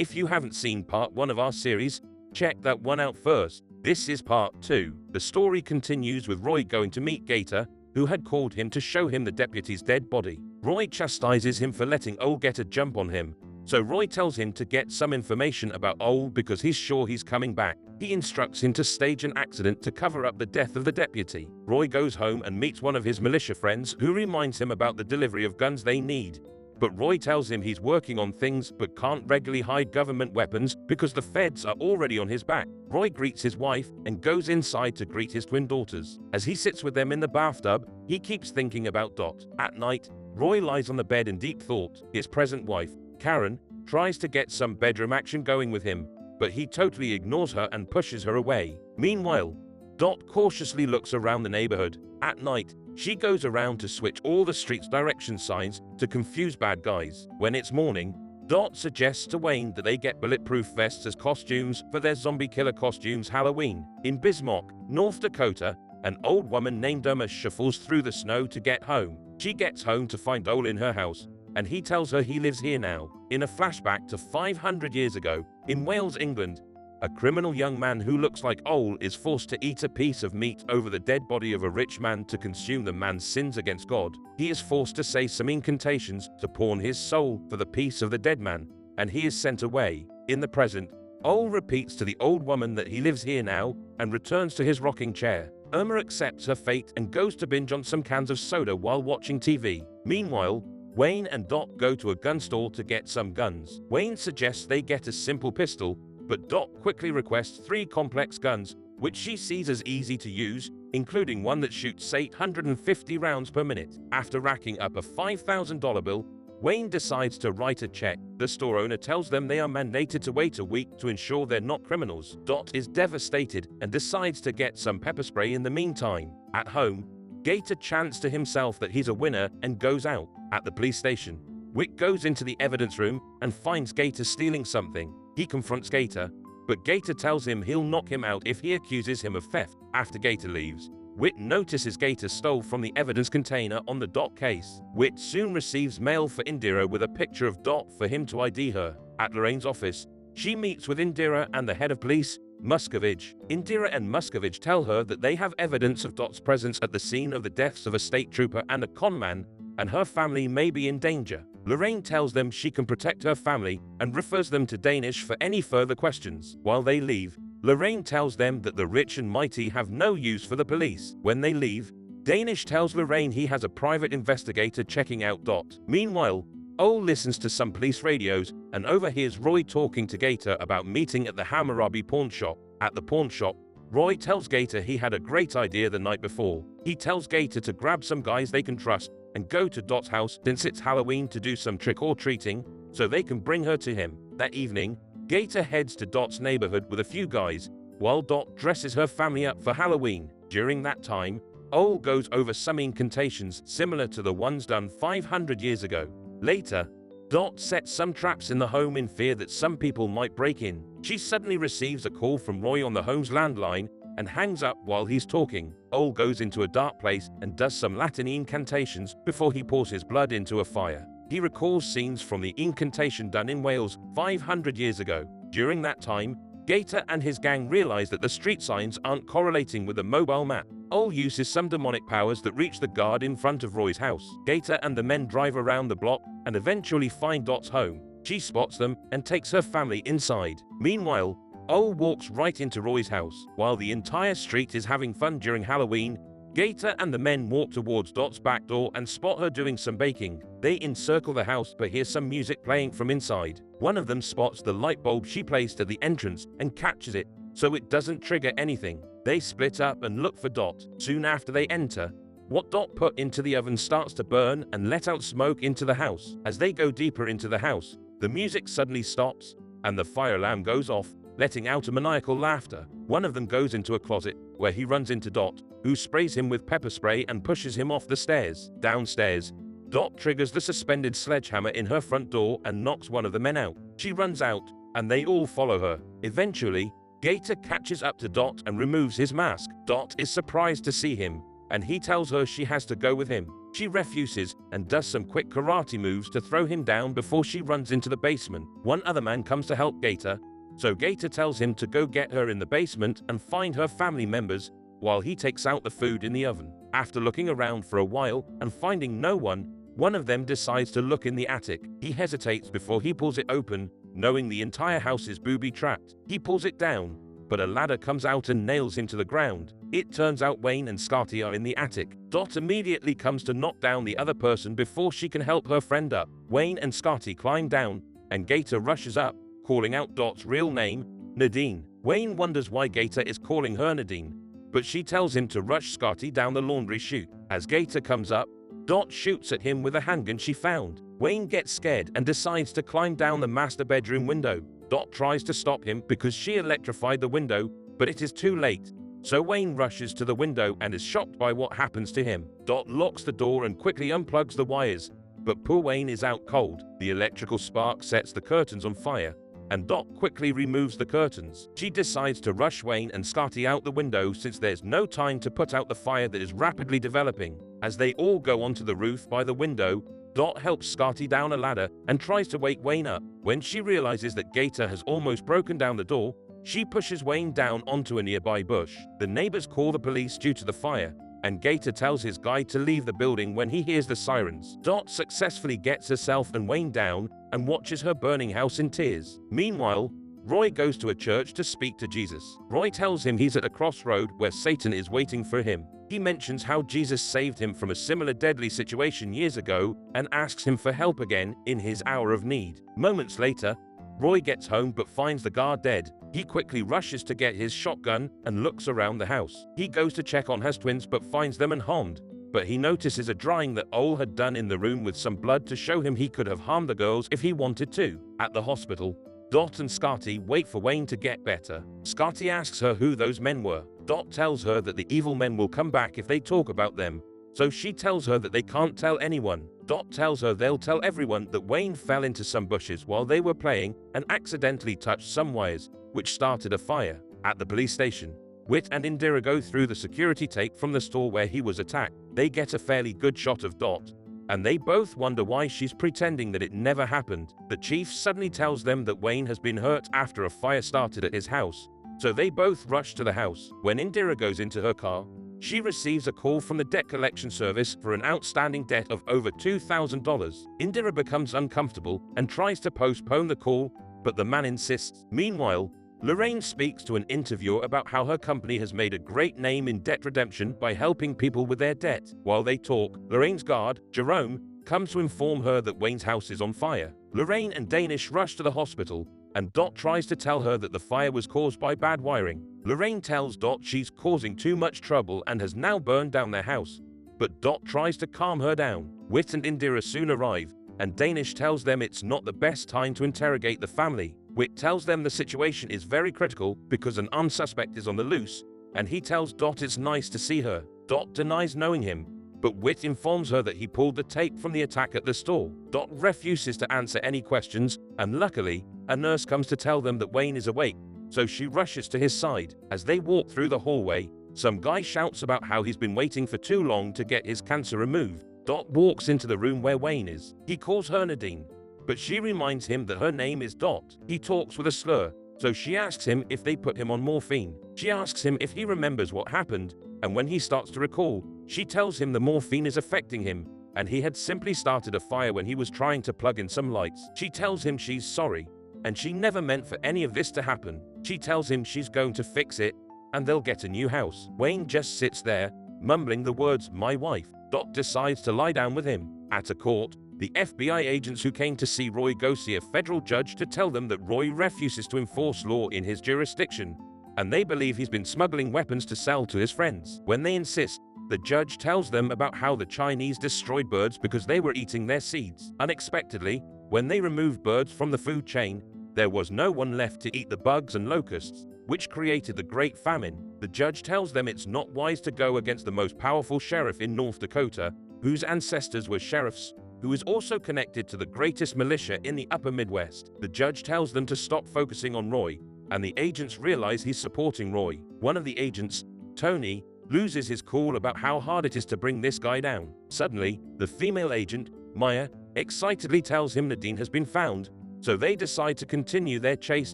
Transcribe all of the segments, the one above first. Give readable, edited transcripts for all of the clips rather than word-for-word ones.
If you haven't seen part 1 of our series, check that one out first. This is part 2. The story continues with Roy going to meet Gator, who had called him to show him the deputy's dead body. Roy chastises him for letting Ole get a jump on him, so Roy tells him to get some information about Ole because he's sure he's coming back. He instructs him to stage an accident to cover up the death of the deputy. Roy goes home and meets one of his militia friends who reminds him about the delivery of guns they need. But Roy tells him he's working on things but can't regularly hide government weapons because the feds are already on his back. Roy greets his wife and goes inside to greet his twin daughters. As he sits with them in the bathtub, he keeps thinking about Dot. At night, Roy lies on the bed in deep thought. His present wife, Karen, tries to get some bedroom action going with him, but he totally ignores her and pushes her away. Meanwhile, Dot cautiously looks around the neighborhood. At night, she goes around to switch all the street's direction signs to confuse bad guys. When it's morning, Dot suggests to Wayne that they get bulletproof vests as costumes for their zombie killer costumes Halloween. In Bismarck, North Dakota, an old woman named Irma shuffles through the snow to get home. She gets home to find Ole in her house, and he tells her he lives here now. In a flashback to 500 years ago, in Wales, England, a criminal young man who looks like Ole is forced to eat a piece of meat over the dead body of a rich man to consume the man's sins against God. He is forced to say some incantations to pawn his soul for the piece of the dead man, and he is sent away. In the present, Ole repeats to the old woman that he lives here now and returns to his rocking chair. Irma accepts her fate and goes to binge on some cans of soda while watching TV. Meanwhile, Wayne and Dot go to a gun store to get some guns. Wayne suggests they get a simple pistol, but Dot quickly requests 3 complex guns, which she sees as easy to use, including one that shoots 850 rounds per minute. After racking up a $5,000 bill, Wayne decides to write a check. The store owner tells them they are mandated to wait a week to ensure they're not criminals. Dot is devastated and decides to get some pepper spray in the meantime. At home, Gator chants to himself that he's a winner and goes out. At the police station, Witt goes into the evidence room and finds Gator stealing something. He confronts Gator, but Gator tells him he'll knock him out if he accuses him of theft. After Gator leaves, Witt notices Gator stole from the evidence container on the Dot case. Witt soon receives mail for Indira with a picture of Dot for him to ID her. At Lorraine's office, she meets with Indira and the head of police, Muscovich. Indira and Muscovich tell her that they have evidence of Dot's presence at the scene of the deaths of a state trooper and a conman, and her family may be in danger. Lorraine tells them she can protect her family and refers them to Danish for any further questions. While they leave, Lorraine tells them that the rich and mighty have no use for the police. When they leave, Danish tells Lorraine he has a private investigator checking out Dot. Meanwhile, Ole listens to some police radios and overhears Roy talking to Gator about meeting at the Hammurabi pawn shop. At the pawn shop, Roy tells Gator he had a great idea the night before. He tells Gator to grab some guys they can trust and go to Dot's house since it's Halloween to do some trick-or-treating so they can bring her to him. That evening, Gator heads to Dot's neighborhood with a few guys, while Dot dresses her family up for Halloween. During that time, Ole goes over some incantations similar to the ones done 500 years ago. Later, Dot sets some traps in the home in fear that some people might break in. She suddenly receives a call from Roy on the home's landline and hangs up while he's talking. Ole goes into a dark place and does some Latin incantations before he pours his blood into a fire. He recalls scenes from the incantation done in Wales 500 years ago. During that time, Gator and his gang realize that the street signs aren't correlating with the mobile map. Ole uses some demonic powers that reach the guard in front of Roy's house. Gator and the men drive around the block and eventually find Dot's home. She spots them and takes her family inside. Meanwhile, Ole walks right into Roy's house. While the entire street is having fun during Halloween, Gator and the men walk towards Dot's back door and spot her doing some baking. They encircle the house but hear some music playing from inside. One of them spots the light bulb she placed at the entrance and catches it, so it doesn't trigger anything. They split up and look for Dot. Soon after they enter, what Dot put into the oven starts to burn and let out smoke into the house. As they go deeper into the house, the music suddenly stops and the fire alarm goes off, letting out a maniacal laughter. One of them goes into a closet, where he runs into Dot, who sprays him with pepper spray and pushes him off the stairs. Downstairs, Dot triggers the suspended sledgehammer in her front door and knocks one of the men out. She runs out, and they all follow her. Eventually, Gator catches up to Dot and removes his mask. Dot is surprised to see him, and he tells her she has to go with him. She refuses and does some quick karate moves to throw him down before she runs into the basement. One other man comes to help Gator, so Gator tells him to go get her in the basement and find her family members while he takes out the food in the oven. After looking around for a while and finding no one of them decides to look in the attic. He hesitates before he pulls it open, knowing the entire house is booby-trapped. He pulls it down, but a ladder comes out and nails him to the ground. It turns out Wayne and Scotty are in the attic. Dot immediately comes to knock down the other person before she can help her friend up. Wayne and Scotty climb down, and Gator rushes up, calling out Dot's real name, Nadine. Wayne wonders why Gator is calling her Nadine, but she tells him to rush Scotty down the laundry chute. As Gator comes up, Dot shoots at him with a handgun she found. Wayne gets scared and decides to climb down the master bedroom window. Dot tries to stop him because she electrified the window, but it is too late. So Wayne rushes to the window and is shocked by what happens to him. Dot locks the door and quickly unplugs the wires, but poor Wayne is out cold. The electrical spark sets the curtains on fire, and Dot quickly removes the curtains. She decides to rush Wayne and Scotty out the window since there's no time to put out the fire that is rapidly developing. As they all go onto the roof by the window, Dot helps Scotty down a ladder and tries to wake Wayne up. When she realizes that Gator has almost broken down the door, she pushes Wayne down onto a nearby bush. The neighbors call the police due to the fire, and Gator tells his guide to leave the building when he hears the sirens. Dot successfully gets herself and Wayne down and watches her burning house in tears. Meanwhile, Roy goes to a church to speak to Jesus. Roy tells him he's at a crossroad where Satan is waiting for him. He mentions how Jesus saved him from a similar deadly situation years ago and asks him for help again in his hour of need. Moments later, Roy gets home but finds the guard dead. He quickly rushes to get his shotgun and looks around the house. He goes to check on his twins but finds them unharmed, but he notices a drawing that Ole had done in the room with some blood to show him he could have harmed the girls if he wanted to. At the hospital, Dot and Scotty wait for Wayne to get better. Scotty asks her who those men were. Dot tells her that the evil men will come back if they talk about them, so she tells her that they can't tell anyone. Dot tells her they'll tell everyone that Wayne fell into some bushes while they were playing and accidentally touched some wires, which started a fire. At the police station, Witt and Indira go through the security tape from the store where he was attacked. They get a fairly good shot of Dot, and they both wonder why she's pretending that it never happened. The chief suddenly tells them that Wayne has been hurt after a fire started at his house, so they both rush to the house. When Indira goes into her car, she receives a call from the debt collection service for an outstanding debt of over $2,000. Indira becomes uncomfortable and tries to postpone the call, but the man insists. Meanwhile, Lorraine speaks to an interviewer about how her company has made a great name in debt redemption by helping people with their debt. While they talk, Lorraine's guard, Jerome, comes to inform her that Wayne's house is on fire. Lorraine and Danish rush to the hospital, and Dot tries to tell her that the fire was caused by bad wiring. Lorraine tells Dot she's causing too much trouble and has now burned down their house, but Dot tries to calm her down. Witt and Indira soon arrive, and Danish tells them it's not the best time to interrogate the family. Witt tells them the situation is very critical because an armed suspect is on the loose, and he tells Dot it's nice to see her. Dot denies knowing him, but Witt informs her that he pulled the tape from the attack at the store. Dot refuses to answer any questions, and luckily, a nurse comes to tell them that Wayne is awake, so she rushes to his side. As they walk through the hallway, some guy shouts about how he's been waiting for too long to get his cancer removed. Dot walks into the room where Wayne is. He calls her Nadine, but she reminds him that her name is Dot. He talks with a slur, so she asks him if they put him on morphine. She asks him if he remembers what happened, and when he starts to recall, she tells him the morphine is affecting him, and he had simply started a fire when he was trying to plug in some lights. She tells him she's sorry, and she never meant for any of this to happen. She tells him she's going to fix it, and they'll get a new house. Wayne just sits there, mumbling the words, "my wife." Dot decides to lie down with him. At a court, the FBI agents who came to see Roy go see a federal judge to tell them that Roy refuses to enforce law in his jurisdiction, and they believe he's been smuggling weapons to sell to his friends. When they insist, the judge tells them about how the Chinese destroyed birds because they were eating their seeds. Unexpectedly, when they removed birds from the food chain, there was no one left to eat the bugs and locusts, which created the Great Famine. The judge tells them it's not wise to go against the most powerful sheriff in North Dakota, whose ancestors were sheriffs, who is also connected to the greatest militia in the upper Midwest. The judge tells them to stop focusing on Roy, and the agents realize he's supporting Roy. One of the agents, Tony, loses his cool about how hard it is to bring this guy down. Suddenly, the female agent, Maya, excitedly tells him Nadine has been found, so they decide to continue their chase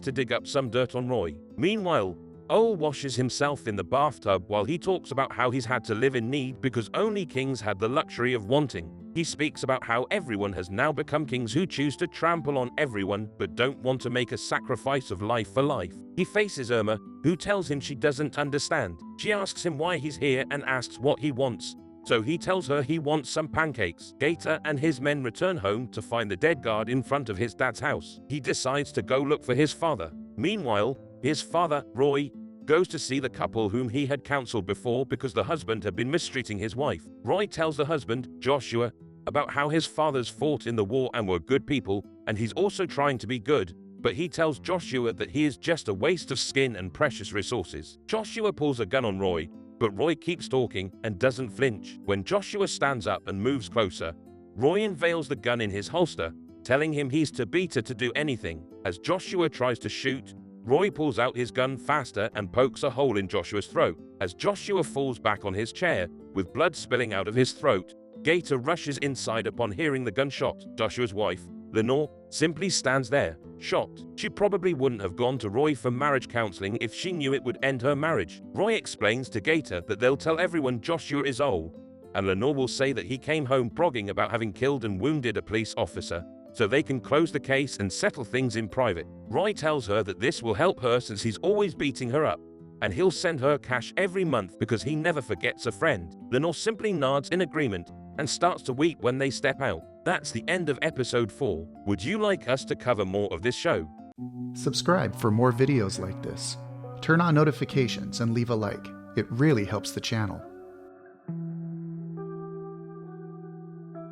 to dig up some dirt on Roy. Meanwhile, Ole washes himself in the bathtub while he talks about how he's had to live in need because only kings had the luxury of wanting. He speaks about how everyone has now become kings who choose to trample on everyone but don't want to make a sacrifice of life for life. He faces Irma, who tells him she doesn't understand. She asks him why he's here and asks what he wants. So he tells her he wants some pancakes. Gator and his men return home to find the dead guard in front of his dad's house. He decides to go look for his father. Meanwhile, his father, Roy, goes to see the couple whom he had counseled before because the husband had been mistreating his wife. Roy tells the husband, Joshua, about how his fathers fought in the war and were good people, and he's also trying to be good, but he tells Joshua that he is just a waste of skin and precious resources. Joshua pulls a gun on Roy, but Roy keeps talking and doesn't flinch. When Joshua stands up and moves closer, Roy unveils the gun in his holster, telling him he's to beat her to do anything. As Joshua tries to shoot, Roy pulls out his gun faster and pokes a hole in Joshua's throat. As Joshua falls back on his chair, with blood spilling out of his throat, Gator rushes inside upon hearing the gunshot. Joshua's wife, Lenore, simply stands there, shocked. She probably wouldn't have gone to Roy for marriage counseling if she knew it would end her marriage. Roy explains to Gator that they'll tell everyone Joshua is old, and Lenore will say that he came home bragging about having killed and wounded a police officer, so they can close the case and settle things in private. Roy tells her that this will help her since he's always beating her up, and he'll send her cash every month because he never forgets a friend. Lenore simply nods in agreement and starts to weep when they step out. That's the end of episode 4. Would you like us to cover more of this show? Subscribe for more videos like this. Turn on notifications and leave a like. It really helps the channel.